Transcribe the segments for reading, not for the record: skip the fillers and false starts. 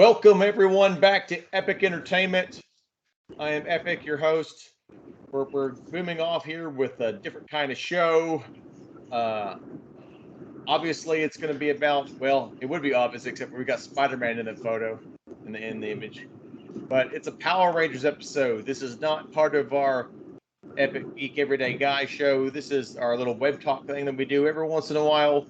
Welcome everyone back to Epic Entertainment. I am Epic, your host. We're booming off here with a different kind of show. Uh, Obviously, it's going to be about, well, it would be obvious except for we got Spider-Man in the photo, in the image. But it's a Power Rangers episode. This is not part of our Epic Geek Everyday Guy show. This is our little web talk thing that we do every once in a while.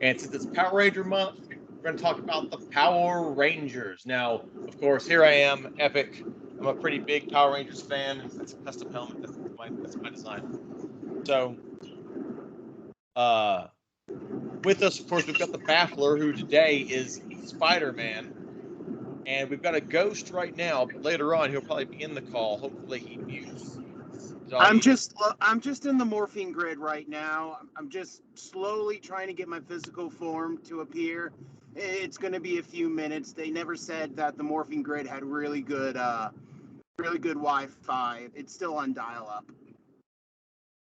And since it's Power Ranger month, we're going to talk about the Power Rangers. Now, of course, here I am, Epic. I'm a pretty big Power Rangers fan. That's a custom helmet. That's my design. So, with us, of course, we've got the Baffler, who today is Spider-Man. And we've got a ghost right now, but later on he'll probably be in the call. Hopefully he mutes. I'm just in the morphine grid right now. I'm just slowly trying to get my physical form to appear. It's going to be a few minutes. They never said that the morphine grid had really good Wi-Fi. It's still on dial-up.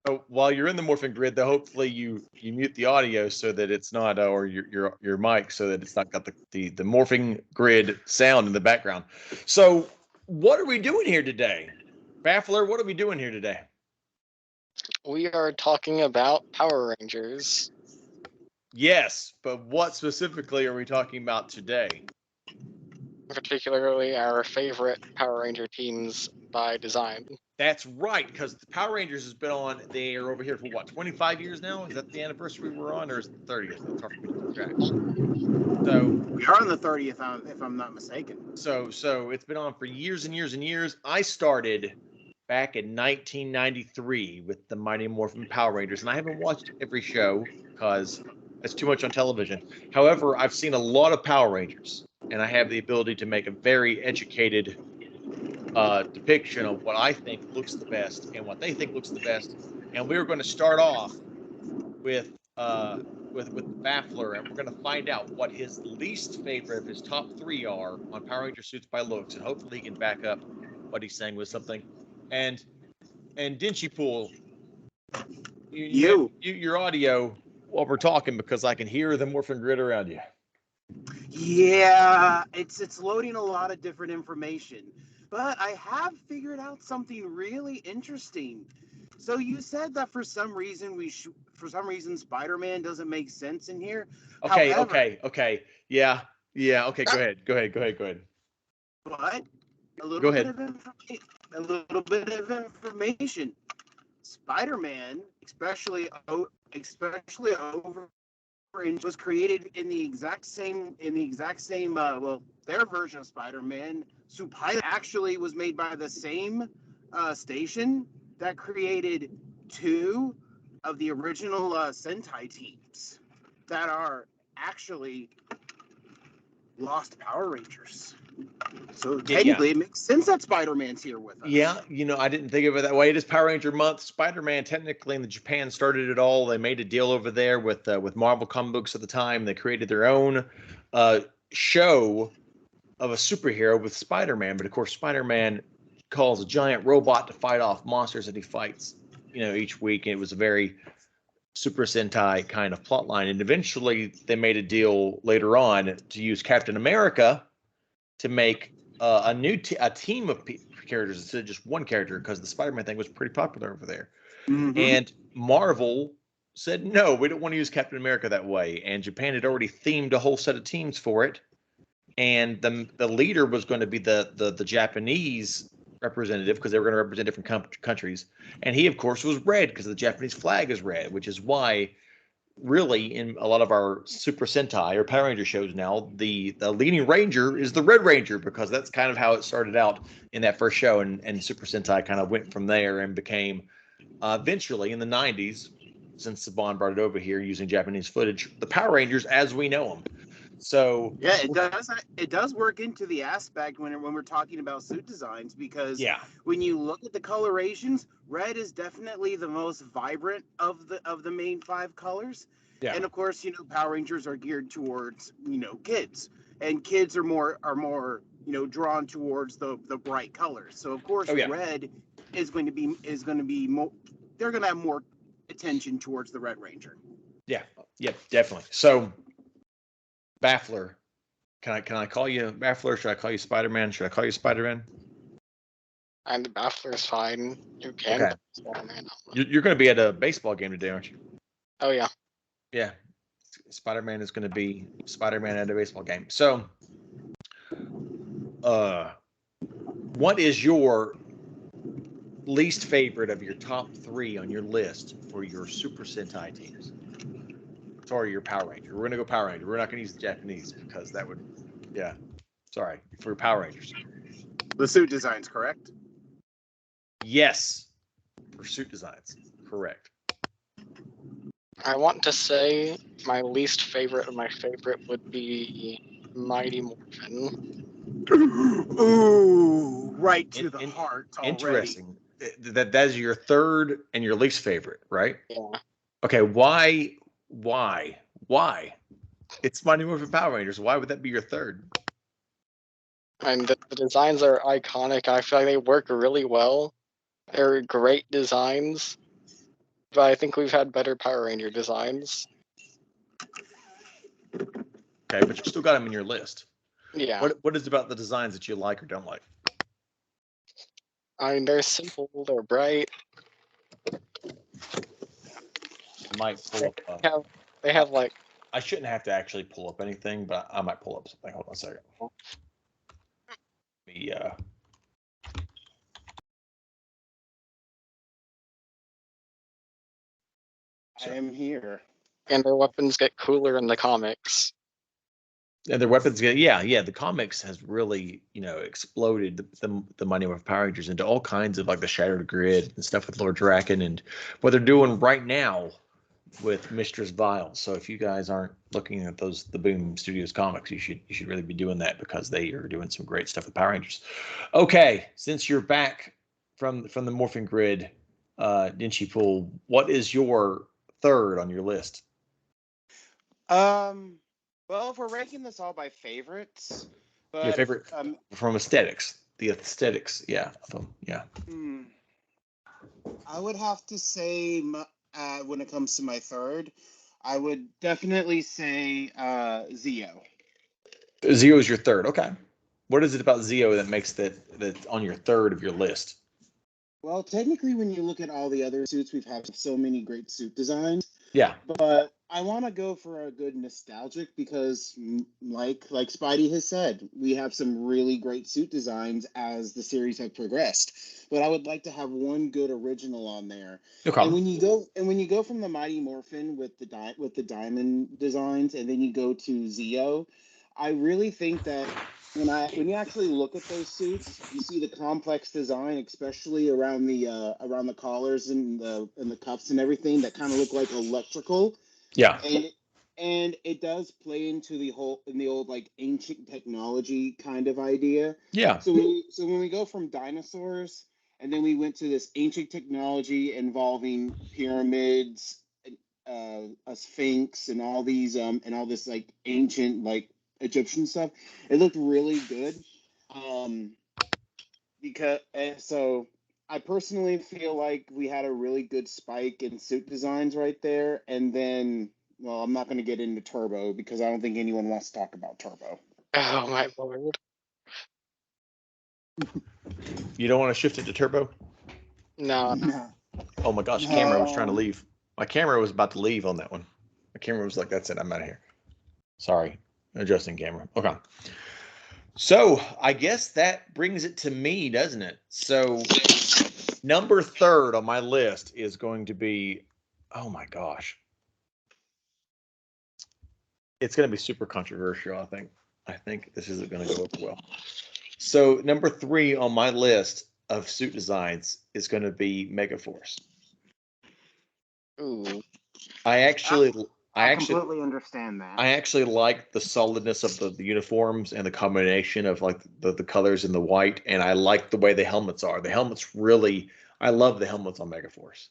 So while you're in the morphing grid, though, hopefully you mute the audio so that it's not, or your mic so that it's not got the morphing grid sound in the background. So what are we doing here today, Baffler? What are we doing here today? We are talking about Power Rangers. Yes, but what specifically are we talking about today? Particularly our favorite Power Ranger teams by design. That's right, because the Power Rangers has been on the air over here for what, 25 years now? Is that the anniversary we're on, or is it the 30th? It's hard for me to keep track. So we are on the 30th, if I'm not mistaken. So it's been on for years and years and years. I started back in 1993 with the Mighty Morphin Power Rangers, and I haven't watched every show because it's too much on television. However, I've seen a lot of Power Rangers, and I have the ability to make a very educated depiction of what I think looks the best and what they think looks the best. And we're going to start off with the Baffler, and we're going to find out what his least favorite of his top three are on Power Ranger suits by looks, and hopefully he can back up what he's saying with something. And Dinchy Pool, your audio while we're talking, because I can hear the morphing grid around you. Yeah, it's loading a lot of different information, but I have figured out something really interesting. So you said that for some reason Spider-Man doesn't make sense in here. Okay, However, okay. Yeah. Okay, go ahead. But a little Go bit ahead. of information. Spider-Man, especially over, was created in the exact same their version of Spider-Man. Supina actually was made by the same station that created two of the original Sentai teams that are actually Lost Power Rangers. So technically, It makes sense that Spider-Man's here with us. Yeah, I didn't think of it that way. It is Power Ranger month. Spider-Man, technically, in Japan, started it all. They made a deal over there with Marvel comic books at the time. They created their own show of a superhero with Spider-Man. But of course, Spider-Man calls a giant robot to fight off monsters that he fights, each week. And it was a very Super Sentai kind of plotline. And eventually, they made a deal later on to use Captain America to make a team of characters instead of just one character, because the Spider-Man thing was pretty popular over there. Mm-hmm. And Marvel said, no, we don't want to use Captain America that way. And Japan had already themed a whole set of teams for it. And the leader was going to be the Japanese representative, because they were going to represent different countries. And he, of course, was red because the Japanese flag is red, which is why really in a lot of our Super Sentai or Power Ranger shows now, the leading ranger is the Red Ranger, because that's kind of how it started out in that first show, and Super Sentai kind of went from there and became eventually in the 90s, since Saban brought it over here using Japanese footage, the Power Rangers as we know them. So yeah, it does work into the aspect when we're talking about suit designs, because when you look at the colorations, red is definitely the most vibrant of the main five colors. Yeah. And of course, Power Rangers are geared towards, kids, and kids are more drawn towards the bright colors. So of course, red is going to be more, they're going to have more attention towards the Red Ranger. Yeah, definitely. So Baffler, Can I call you Baffler? Should I call you Spider-Man? Should I call you Spider-Man? And the Baffler's fine. You can. Okay. You're going to be at a baseball game today, aren't you? Oh yeah. Yeah. Spider-Man is going to be Spider-Man at a baseball game. So, what is your least favorite of your top 3 on your list for your Super Sentai teams? Sorry, your Power Ranger. We're going to go Power Ranger. We're not going to use the Japanese because that would, yeah. Sorry, for your Power Rangers. The suit designs, correct? Yes, for suit designs. Correct. I want to say my least favorite of my favorite would be Mighty Morphin. Ooh, right to the heart already. Interesting. That is your third and your least favorite, right? Yeah. Okay, why? It's Mighty Morphin Power Rangers. Why would that be your third? And the designs are iconic. I feel like they work really well. They're great designs. But I think we've had better Power Ranger designs. Okay, but you still got them in your list. Yeah. What is it about the designs that you like or don't like? I mean, they're simple. They're bright. I might pull up. They have like. I shouldn't have to actually pull up anything, but I might pull up something. Hold on a second. I am here. And their weapons get cooler in the comics. And their weapons get the comics has really exploded the Mighty Morphin Power Rangers into all kinds of like the Shattered Grid and stuff with Lord Draken and what they're doing right now with Mistress Vile. So if you guys aren't looking at the Boom Studios comics, you should really be doing that because they are doing some great stuff with Power Rangers. Okay, since you're back from the Morphin Grid, Denshi Pool, what is your third on your list? Well, if we're ranking this all by favorites, but your favorite from aesthetics, the aesthetics, yeah. I would have to say, when it comes to my third, I would definitely say Zeo. Zeo is your third, okay. What is it about Zeo that makes that on your third of your list? Well, technically, when you look at all the other suits, we've had so many great suit designs. Yeah. But I want to go for a good nostalgic because, like Spidey has said, we have some really great suit designs as the series have progressed. But I would like to have one good original on there. Okay. And when you go from the Mighty Morphin with the diamond designs, and then you go to Zeo, I really think that when you actually look at those suits, you see the complex design, especially around the collars and the cuffs and everything that kind of look like electrical. Yeah. And it does play into the old like ancient technology kind of idea. Yeah. So when we go from dinosaurs and then we went to this ancient technology involving pyramids, a sphinx, and all this like ancient like Egyptian stuff, it looked really good. So I personally feel like we had a really good spike in suit designs right there, and then, well, I'm not going to get into Turbo because I don't think anyone wants to talk about Turbo. Oh my lord! You don't want to shift it to Turbo? No. Oh my gosh, camera was trying to leave. My camera was about to leave on that one. My camera was like, "That's it, I'm out of here." Sorry, adjusting camera. Okay. So I guess that brings it to me, doesn't it? So number third on my list is going to be, oh my gosh. It's going to be super controversial, I think. I think this isn't going to go over well. So number 3 on my list of suit designs is going to be Megaforce. Ooh. I completely understand that. I actually like the solidness of the uniforms and the combination of like the colors and the white, and I like the way the helmets are. The helmets really, I love the helmets on Megaforce,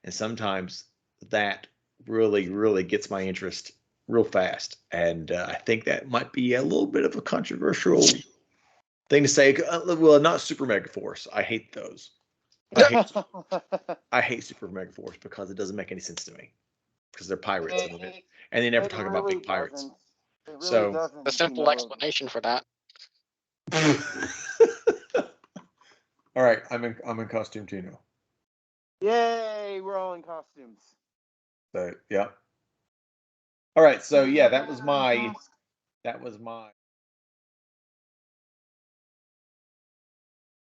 and sometimes that really gets my interest real fast. And I think that might be a little bit of a controversial thing to say. Well, not Super Megaforce. I hate those. I hate Super Megaforce because it doesn't make any sense to me. Because they're pirates and they never talk about big pirates. It really So- doesn't. The simple explanation for that. All right, I'm in costume too now. Yay! We're all in costumes. So yeah. All right, so yeah, that was my